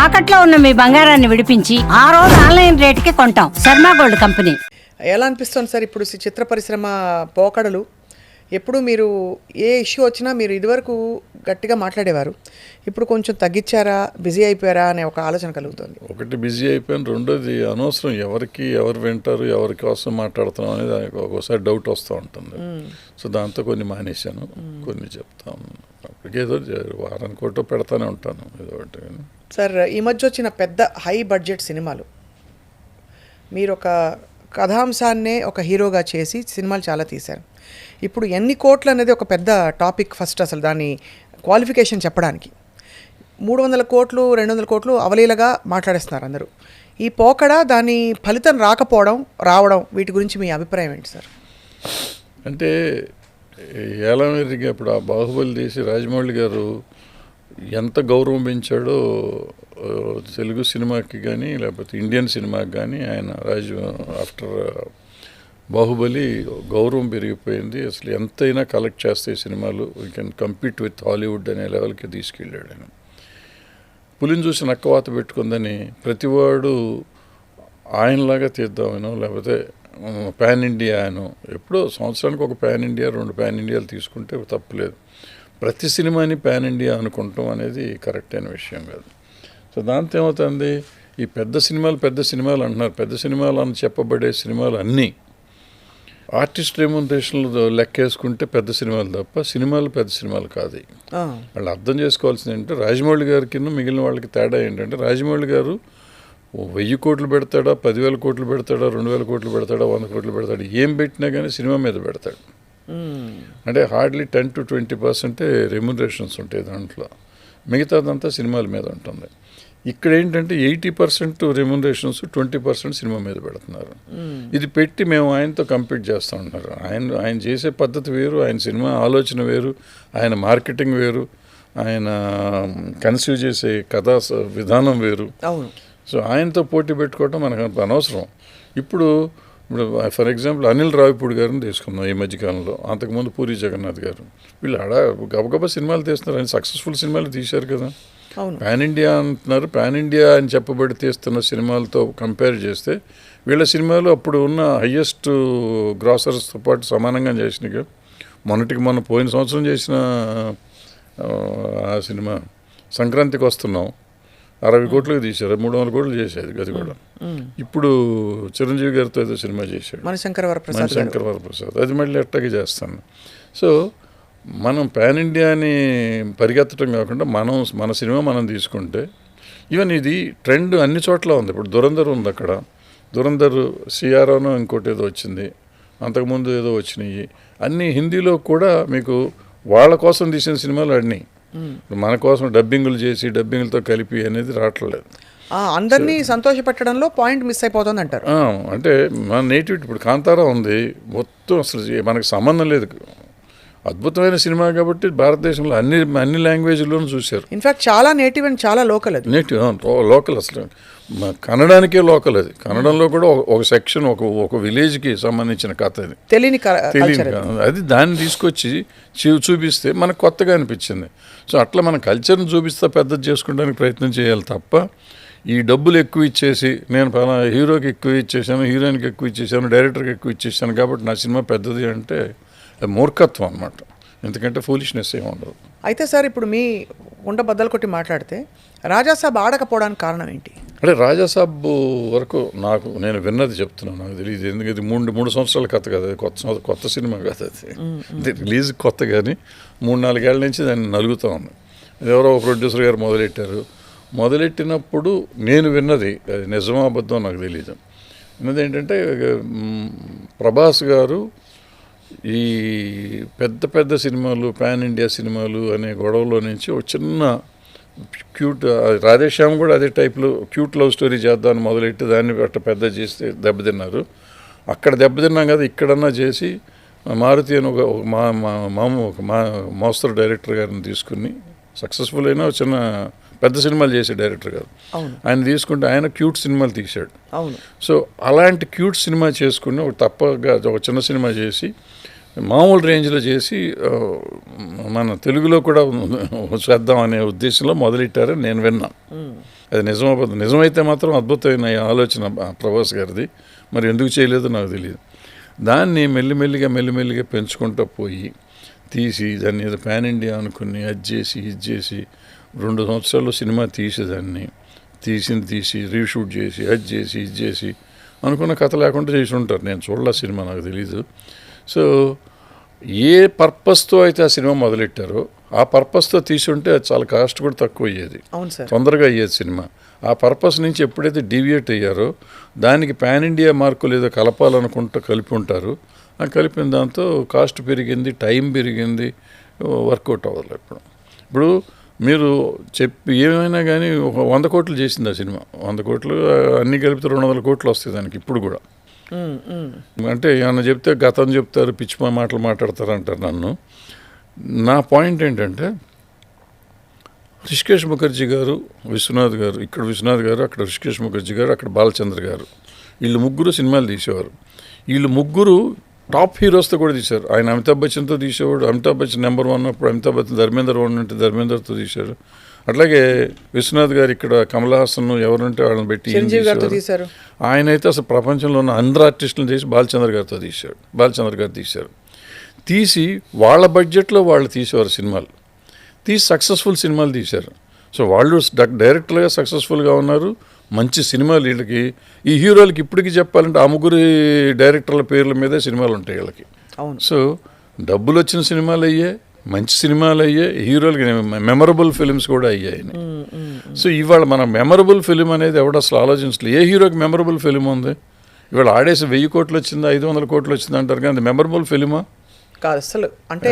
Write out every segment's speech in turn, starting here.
తాకట్లో ఉన్న మీ బంగారాన్ని విడిపించి ఆ రోజు ఆన్లైన్ రేటుకి కొంటాం. Sharma gold company. ఎలా అనిపిస్తుంది సార్ ఇప్పుడు చిత్ర పరిశ్రమ పోకడలు? ఎప్పుడు మీరు ఏ ఇష్యూ వచ్చినా మీరు ఇదివరకు గట్టిగా మాట్లాడేవారు, ఇప్పుడు కొంచెం తగ్గించారా, బిజీ అయిపోయారా అనే ఒక ఆలోచన కలుగుతుంది. ఒకటి బిజీ అయిపోయాను, రెండోది అనవసరం ఎవరు వింటారు, ఎవరి కోసం మాట్లాడుతున్నాం అనేది ఒక్కోసారి డౌట్ వస్తూ ఉంటుంది. సో దాంతో కొన్ని మానేశాను, కొన్ని చెప్తాను. అప్పటికేదో వారానికి ఒకటో పెడతానే ఉంటాను ఏదో ఒకటి. సార్ ఈ మధ్య వచ్చిన పెద్ద హై బడ్జెట్ సినిమాలు, మీరు ఒక కథాంశాన్నే ఒక హీరోగా చేసి సినిమాలు చాలా తీశారు. ఇప్పుడు ఎన్ని కోట్లు అనేది ఒక పెద్ద టాపిక్. ఫస్ట్ అసలు దాని క్వాలిఫికేషన్ చెప్పడానికి 300 కోట్లు 200 కోట్లు అవలీలగా మాట్లాడేస్తున్నారు అందరూ. ఈ పోకడ, దాని ఫలితం రావడం వీటి గురించి మీ అభిప్రాయం ఏంటి సార్? అంటే ఏలమేరికి ఇప్పుడు ఆ బాహుబలి తీసి రాజమౌళి గారు ఎంత గౌరవం పెంచాడో తెలుగు సినిమాకి కానీ లేకపోతే ఇండియన్ సినిమాకి కానీ, ఆయన ఆఫ్టర్ బాహుబలి గౌరవం పెరిగిపోయింది. అసలు ఎంతైనా కలెక్ట్ చేస్తే సినిమాలు we can compete with Hollywood అనే లెవెల్కి తీసుకెళ్ళాడు ఆయన. పులిని చూసి నక్కవాత పెట్టుకుందని ప్రతివాడు ఆయనలాగా తీద్దామనో లేకపోతే పాన్ ఇండియా అనో, ఎప్పుడో సంవత్సరానికి ఒక పాన్ ఇండియా 2 పాన్ ఇండియాలు తీసుకుంటే తప్పులేదు. ప్రతి సినిమాని పాన్ ఇండియా అనుకుంటాం అనేది కరెక్ట్ అయిన విషయం కాదు. సో దాంతో ఏమవుతుంది, ఈ పెద్ద సినిమాలు అంటున్నారు. పెద్ద సినిమాలు అని చెప్పబడే సినిమాలు అన్నీ ఆర్టిస్ట్ రెమ్యునరేషన్లు లెక్కేసుకుంటే పెద్ద సినిమాలు తప్ప సినిమాలు పెద్ద సినిమాలు కాదు. వాళ్ళు అర్థం చేసుకోవాల్సింది ఏంటంటే, రాజమౌళి గారికి మిగిలిన వాళ్ళకి తేడా ఏంటంటే, రాజమౌళి గారు 1000 కోట్లు పెడతాడా, 10,000 కోట్లు పెడతాడా, 2,000 కోట్లు పెడతాడా, 100 కోట్లు పెడతాడు, ఏం పెట్టినా కానీ సినిమా మీద పెడతాడు. అంటే హార్డ్లీ 10 to 20% రెమ్యునరేషన్స్ ఉంటాయి దాంట్లో, మిగతాదంతా సినిమాల మీద ఉంటుంది. ఇక్కడ ఏంటంటే 80% రెమ్యునరేషన్స్, 20% సినిమా మీద పెడుతున్నారు. ఇది పెట్టి మేము ఆయనతో కంపీట్ చేస్తూ ఉంటున్నారు. ఆయన చేసే పద్ధతి వేరు, ఆయన సినిమా ఆలోచన వేరు, ఆయన మార్కెటింగ్ వేరు, ఆయన కన్సీవ్ చేసే కథా విధానం వేరు. అవును. సో ఆయనతో పోటీ పెట్టుకోవడం మనకు అనవసరం. ఇప్పుడు ఫర్ ఎగ్జాంపుల్ అనిల్ రావిపూడి గారిని తీసుకున్నాం ఈ మధ్యకాలంలో. అంతకుముందు పూరి జగన్నాథ్ గారు, వీళ్ళు గబగబా సినిమాలు తీస్తున్నారు. ఆయన సక్సెస్ఫుల్ సినిమాలు తీశారు కదా. పాన్ ఇండియా అంటున్నారు. పాన్ ఇండియా అని చెప్పబడి తీస్తున్న సినిమాలతో కంపేర్ చేస్తే వీళ్ళ సినిమాలు అప్పుడు ఉన్న హయ్యెస్ట్ గ్రాసర్స్తో పాటు సమానంగా చేసినాయి. మొన్న పోయిన సంవత్సరం చేసిన ఆ సినిమా సంక్రాంతికి వస్తున్నాం 60 కోట్లకు తీశారు, 300 కోట్లు చేసేది అది కూడా. ఇప్పుడు చిరంజీవి గారితో ఏదో సినిమా చేశాడు, మణిశంకర్ వరప్రసాద్, అది మళ్ళీ ఎట్టాగే చేస్తాను. సో మనం పాన్ ఇండియాని పరిగెత్తడం కాకుండా మన సినిమా మనం తీసుకుంటే, ఈవెన్ ఇది ట్రెండ్ అన్ని చోట్ల ఉంది. ఇప్పుడు దురంధర్ ఉంది, అక్కడ దురంధర్ సిఆర్ఓనో ఇంకోటి ఏదో వచ్చింది, అంతకుముందు ఏదో వచ్చినాయి. అన్నీ హిందీలో కూడా మీకు వాళ్ళ కోసం తీసిన సినిమాలు అన్నీ మన కోసం డబ్బింగులతో కలిపి అనేది రావట్లేదు. అందరినీ సంతోషపెట్టడంలో పాయింట్ మిస్ అయిపోతుంది అంటారు. అంటే మన నేటివ్ ఇప్పుడు కాంతారా ఉంది, మొత్తం అసలు మనకు సంబంధం లేదు. అద్భుతమైన సినిమా కాబట్టి భారతదేశంలో అన్ని లాంగ్వేజ్లోనూ చూశారు. ఇన్ఫాక్ట్ చాలా నేటివ్ అండ్ చాలా లోకల్. అది లోకల్ అసలు కన్నడానికే లోకల్. అది కన్నడంలో కూడా ఒక సెక్షన్, ఒక విలేజ్కి సంబంధించిన కథ. అది తెలియని అది దాన్ని తీసుకొచ్చి చూపిస్తే మనకు కొత్తగా అనిపించింది. సో అట్లా మన కల్చర్ని చూపిస్తే పెద్దది చేసుకోవడానికి ప్రయత్నం చేయాలి తప్ప, ఈ డబ్బులు ఎక్కువ ఇచ్చేసి నేను హీరోకి ఎక్కువ ఇచ్చేసాను, హీరోయిన్కి ఎక్కువ ఇచ్చేసాను, డైరెక్టర్కి ఎక్కువ ఇచ్చేసాను కాబట్టి నా సినిమా పెద్దది అంటే మూర్ఖత్వం అన్నమాట. ఎందుకంటే ఫూలిష్నెస్ ఏమి ఉండదు. అయితే సార్ ఇప్పుడు మీ ఉండ బద్దలు కొట్టి మాట్లాడితే రాజాసాబ్ ఆడకపోవడానికి కారణం ఏంటి? అంటే రాజాసాబ్ వరకు నేను విన్నది చెప్తున్నాను, నాకు తెలియదు. ఎందుకంటే ఇది 3 సంవత్సరాల కథ కదా, కొత్త సినిమా కదా. అది రిలీజ్ కొత్త, కానీ 3-4 ఏళ్ల నుంచి దాన్ని నలుగుతూ ఉంది. ఎవరో ప్రొడ్యూసర్ గారు మొదలెట్టినప్పుడు నేను విన్నది, అది నిజమో అబద్ధం నాకు తెలియదు. విన్నది ఏంటంటే, ప్రభాస్ గారు ఈ పెద్ద సినిమాలు, పాన్ ఇండియా సినిమాలు అనే గొడవలో నుంచి ఒక చిన్న క్యూట్, రాధేశ్యామ్ కూడా అదే టైప్లో క్యూట్ లవ్ స్టోరీ చేద్దామని మొదలెట్టి దాన్ని అట్ట పెద్ద చేస్తే దెబ్బతిన్నారు. అక్కడ దెబ్బతిన్నాం కదా, ఇక్కడన్నా చేసి మారుతి అని ఒక మోస్తరు డైరెక్టర్ గారిని తీసుకుని, సక్సెస్ఫుల్ అయినా చిన్న పెద్ద సినిమాలు చేసే డైరెక్టర్ గారు, ఆయన తీసుకుంటే ఆయన క్యూట్ సినిమాలు తీశాడు. సో అలాంటి క్యూట్ సినిమా చేసుకుని ఒక చిన్న సినిమా చేసి మామూలు రేంజ్లో చేసి మన తెలుగులో కూడా చేద్దాం అనే ఉద్దేశంలో మొదలెట్టారని నేను విన్నా. అది నిజమైతే మాత్రం అద్భుతమైన ఆలోచన ప్రభాస్ గారిది. మరి ఎందుకు చేయలేదో నాకు తెలియదు. దాన్ని మెల్లిమెల్లిగా పెంచుకుంటూ పోయి తీసి దాన్ని ఏదో పాన్ ఇండియా అనుకుని ఇది చేసి 2 సంవత్సరాల్లో సినిమా తీసేదాన్ని తీసి రీషూట్ చేసి ఇది చేసి అనుకున్న కథ లేకుండా చేసి ఉంటారు. నేను చూడలే సినిమా, నాకు తెలీదు. సో ఏ పర్పస్తో అయితే ఆ సినిమా మొదలెట్టారో ఆ పర్పస్తో తీసుంటే అది చాలా కాస్ట్ కూడా తక్కువ అయ్యేది, తొందరగా అయ్యేది సినిమా. ఆ పర్పస్ నుంచి ఎప్పుడైతే డీవియేట్ అయ్యారో దానికి పాన్ ఇండియా మార్కులు ఏదో కలపాలనుకుంటూ కలిపి ఉంటారు. ఆ కలిపిన దాంతో కాస్ట్ పెరిగింది, టైం పెరిగింది, వర్కౌట్ అవ్వదు. ఇప్పుడు మీరు ఏమైనా కానీ ఒక 100 కోట్లు చేసింది ఆ సినిమా. 100 కోట్లు అన్నీ కలిపితే 200 కోట్లు వస్తాయి దానికి ఇప్పుడు కూడా. అంటే ఏమన్నా చెప్తే గతం చెప్తారు, పిచ్చి మాటలు మాట్లాడతారు అంటారు నన్ను. నా పాయింట్ ఏంటంటే రిషికేష్ ముఖర్జీ గారు, విశ్వనాథ్ గారు, ఇక్కడ విశ్వనాథ్ గారు, అక్కడ రిషికేష్ ముఖర్జీ గారు, అక్కడ బాలచంద్ర గారు, వీళ్ళు ముగ్గురు సినిమాలు తీసేవారు. వీళ్ళు ముగ్గురు టాప్ హీరోస్తో కూడా తీశారు. ఆయన అమితాబ్ బచ్చన్తో తీసేవాడు. అమితాబ్ బచ్చన్ నెంబర్ 1 అప్పుడు అమితాబ్ బచ్చన్ ధర్మేందర్ 1 అంటే ధర్మేందర్తో తీశారు. అట్లాగే విశ్వనాథ్ గారు ఇక్కడ కమల్ హాసన్ ఎవరుంటే వాళ్ళని పెట్టి తీశారు. ఆయన అయితే అసలు ప్రపంచంలో ఉన్న అందరు ఆర్టిస్టులను చేసి బాలచంద్ర గారు తీశారు. తీసి వాళ్ళ బడ్జెట్లో వాళ్ళు తీసేవారు సినిమాలు, తీసి సక్సెస్ఫుల్ సినిమాలు తీశారు. సో వాళ్ళు డైరెక్టర్గా సక్సెస్ఫుల్గా ఉన్నారు. మంచి సినిమాలు వీళ్ళకి, ఈ హీరోలకి ఇప్పటికీ చెప్పాలంటే ఆ ముగ్గురు డైరెక్టర్ల పేర్ల మీదే సినిమాలు ఉంటాయి వీళ్ళకి. సో డబ్బులు వచ్చిన సినిమాలు అయ్యాయి, మంచి సినిమాలు అయ్యాయి, హీరోలకి మెమరబుల్ ఫిలిమ్స్ కూడా అయ్యాయి. సో ఇవాళ మన మెమరబుల్ ఫిలిం అనేది ఎవడ అసలు ఆలోచించలేదు. ఏ హీరోకి మెమరబుల్ ఫిలిం ఉంది? ఇవాళ ఆడేసి 1000 కోట్లు వచ్చిందా, 500 కోట్లు వచ్చిందా అంటారు, కానీ అది మెమరబుల్ ఫిలిమా కాదు అసలు. అంటే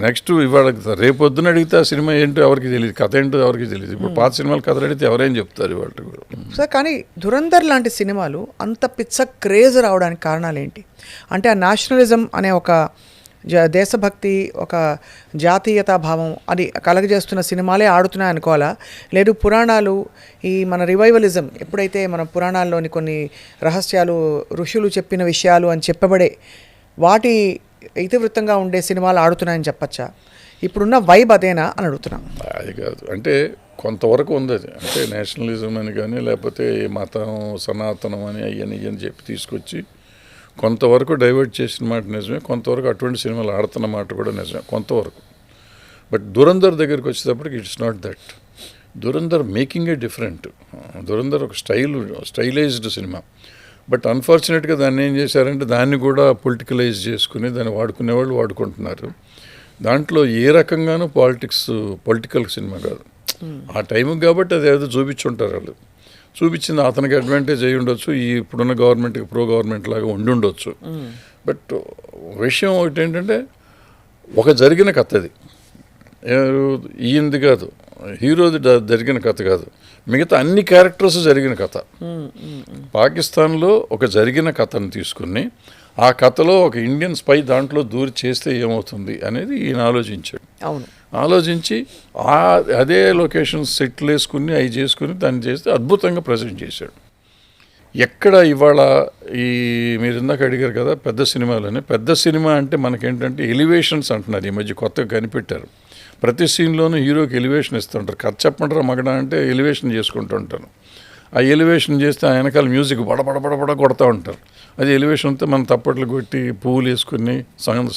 నెక్స్ట్ ఇవాళ రేపు పొద్దున అడిగితే ఆ సినిమా ఏంటో ఎవరికి తెలియదు, కథ ఏంటో ఎవరికి తెలియదు. ఇప్పుడు పాత సినిమాలు కథలు అడిగితే ఎవరేం చెప్తారు ఇవాళ కూడా. సార్ కానీ ధురంధర్ లాంటి సినిమాలు అంత పిచ్చ క్రేజ్ రావడానికి కారణాలు ఏంటి? అంటే ఆ నేషనలిజం అనే ఒక దేశభక్తి, ఒక జాతీయతా భావం అది కలగజేస్తున్న సినిమాలే ఆడుతున్నాయి అనుకోవాలా? లేదు పురాణాలు, ఈ మన రివైవలిజం ఎప్పుడైతే మన పురాణాల్లోని కొన్ని రహస్యాలు, ఋషులు చెప్పిన విషయాలు అని చెప్పబడే వాటి ఇతివృత్తంగా ఉండే సినిమాలు ఆడుతున్నాయని చెప్పచ్చా? ఇప్పుడున్న వైబ్ అదేనా అని అడుగుతున్నాం. అది కాదు, అంటే కొంతవరకు ఉంది అది. అంటే నేషనలిజం అని కానీ లేకపోతే మతం సనాతనం అని అయ్యని చెప్పి తీసుకొచ్చి కొంతవరకు డైవర్ట్ చేసిన మాట నిజమే, కొంతవరకు అటువంటి సినిమాలు ఆడుతున్న మాట కూడా నిజమే కొంతవరకు. బట్ దురంధర్ దగ్గరికి వచ్చేటప్పటికి it's not that. Dhurandhar making a different. Dhurandhar ఒక స్టైలైజ్డ్ సినిమా. బట్ అన్ఫార్చునేట్గా దాన్ని ఏం చేశారంటే దాన్ని కూడా పొలిటికలైజ్ చేసుకుని దాన్ని వాడుకునేవాళ్ళు వాడుకుంటున్నారు. దాంట్లో ఏ రకంగానూ పొలిటికల్ సినిమా కాదు ఆ టైంకి. కాబట్టి అది ఏదో చూపించుంటారు వాళ్ళు. చూపించింది అతనికి అడ్వాంటేజ్ అయ్యి ఉండొచ్చు, ఈ ఇప్పుడున్న గవర్నమెంట్కి ప్రో గవర్నమెంట్ లాగా ఉండి ఉండొచ్చు. బట్ విషయం ఒకటి ఏంటంటే ఒక జరిగిన కథ అది, ఈయనది కాదు, హీరోది జరిగిన కథ కాదు, మిగతా అన్ని క్యారెక్టర్స్ జరిగిన కథ. పాకిస్తాన్లో ఒక జరిగిన కథను తీసుకుని ఆ కథలో ఒక ఇండియన్ స్పై దాంట్లో దూరి చేస్తే ఏమవుతుంది అనేది ఈయన ఆలోచించాడు. ఆలోచించి అదే లొకేషన్స్ సెటిల్ వేసుకుని అవి చేసుకుని దాన్ని చేస్తే అద్భుతంగా ప్రజెంట్ చేశాడు. ఎక్కడ ఇవాళ మీరు ఇందాక అడిగారు కదా పెద్ద సినిమాలని, పెద్ద సినిమా అంటే మనకేంటంటే ఎలివేషన్స్ అంటున్నారు ఈ మధ్య కొత్తగా కనిపెట్టారు. ప్రతి సీన్లోనూ హీరోకి ఎలివేషన్ ఇస్తుంటారు. కథ చెప్పంటారా మగడ అంటే ఎలివేషన్ చేసుకుంటూ ఉంటాను. ఆ ఎలివేషన్ చేస్తే ఆ వెనకాల మ్యూజిక్ బడబడబడబడ కొడతా ఉంటారు. అది ఎలివేషన్ అంతా మనం తప్పట్లు కొట్టి పువ్వులు వేసుకుని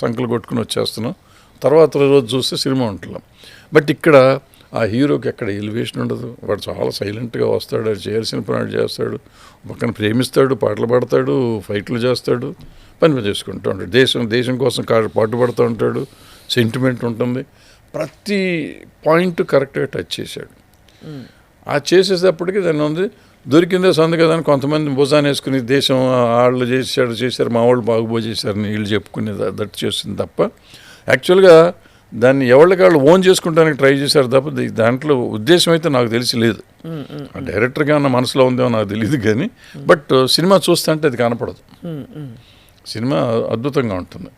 సంకలు కొట్టుకుని వచ్చేస్తున్నాం. తర్వాత రోజు చూస్తే సినిమా ఉంటున్నాం. బట్ ఇక్కడ ఆ హీరోకి ఎక్కడ ఎలివేషన్ ఉండదు. వాడు చాలా సైలెంట్గా వస్తాడు, అది చేయాల్సిన పని చేస్తాడు, పక్కన ప్రేమిస్తాడు, పాటలు పాడతాడు, ఫైట్లు చేస్తాడు, పని చేసుకుంటూ ఉంటాడు, దేశం కోసం పాటుపడుతూ ఉంటాడు, సెంటిమెంట్ ఉంటుంది. ప్రతి పాయింట్ కరెక్ట్గా టచ్ చేశాడు. ఆ చేసేటప్పటికి దాన్ని ఉంది దొరికిందే సందు కదా అని కొంతమంది భుజాన్ని వేసుకుని దేశం వాళ్ళు చేశారు మా వాళ్ళు బాగుబో చేశారని వీళ్ళు చెప్పుకునే దట్ చేస్తుంది తప్ప యాక్చువల్గా దాన్ని ఎవరికి ఓన్ చేసుకుంటానికి ట్రై చేశారు తప్ప దాంట్లో ఉద్దేశం అయితే నాకు తెలిసి లేదు. డైరెక్టర్గా ఉన్న మనసులో ఉందేమో నాకు తెలియదు కానీ బట్ సినిమా చూస్తుంటే అది కనపడదు. సినిమా అద్భుతంగా ఉంటుంది,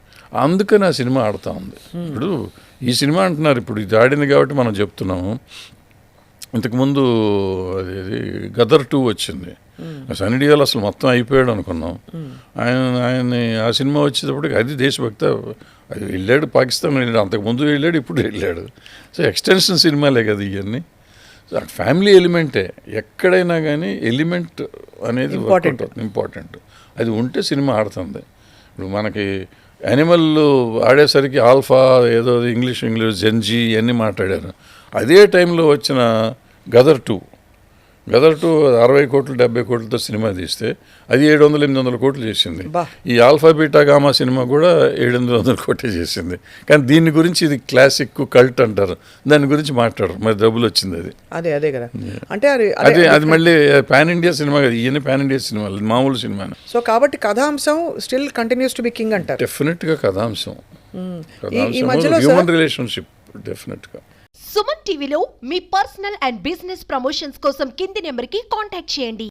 అందుకని ఆ సినిమా ఆడుతూ ఉంది. ఇప్పుడు ఈ సినిమా అంటున్నారు, ఇప్పుడు ఇది ఆడింది కాబట్టి మనం చెప్తున్నాము. ఇంతకుముందు అది గదర్ 2 వచ్చింది, సన్నీ డియోల్ అసలు మొత్తం అయిపోయాడు అనుకున్నాం. ఆయన్ని ఆ సినిమా వచ్చేటప్పటికి అది దేశభక్త, అది వెళ్ళాడు పాకిస్తాన్ వెళ్ళాడు, అంతకుముందు వెళ్ళాడు, ఇప్పుడు వెళ్ళాడు. సో ఎక్స్టెన్షన్ సినిమాలే కదా ఇవన్నీ. ఫ్యామిలీ ఎలిమెంటే, ఎక్కడైనా కానీ ఎలిమెంట్ అనేది ఇంపార్టెంట్. అది ఉంటే సినిమా ఆడుతుంది. ఇప్పుడు మనకి యానిమల్ ఆడేసరికి ఆల్ఫా ఏదో ఇంగ్లీష్ జెన్జీ ఇవన్నీ మాట్లాడారు. అదే టైంలో వచ్చిన గదర్ 2 60 కోట్లు 70 కోట్లతో సినిమా తీస్తే అది 700-800 కోట్లు చేసింది. ఈ ఆల్ఫా బీటా గామా సినిమా కూడా 700 కోట్లు చేసింది. కానీ దీని గురించి ఇది క్లాసిక్ కల్ట్ అంటారు, దాని గురించి మాట్లాడరు. మరి డబ్బులు వచ్చింది అది. అదే కదా. అంటే అది మళ్ళీ పాన్ ఇండియా సినిమా కదా, ఈయన పాన్ ఇండియా సినిమా మామూలు సినిమా. సో కాబట్టి కథాంశం still continues to be king అంటారు. డెఫినెట్గా కథాంశం, హ్యూమన్ రిలేషన్షిప్ డెఫినెట్గా. సుమన్ టీవీలో మీ పర్సనల్ అండ్ బిజినెస్ ప్రమోషన్స్ కోసం కింది నెంబర్కి కాంటాక్ట్ చేయండి.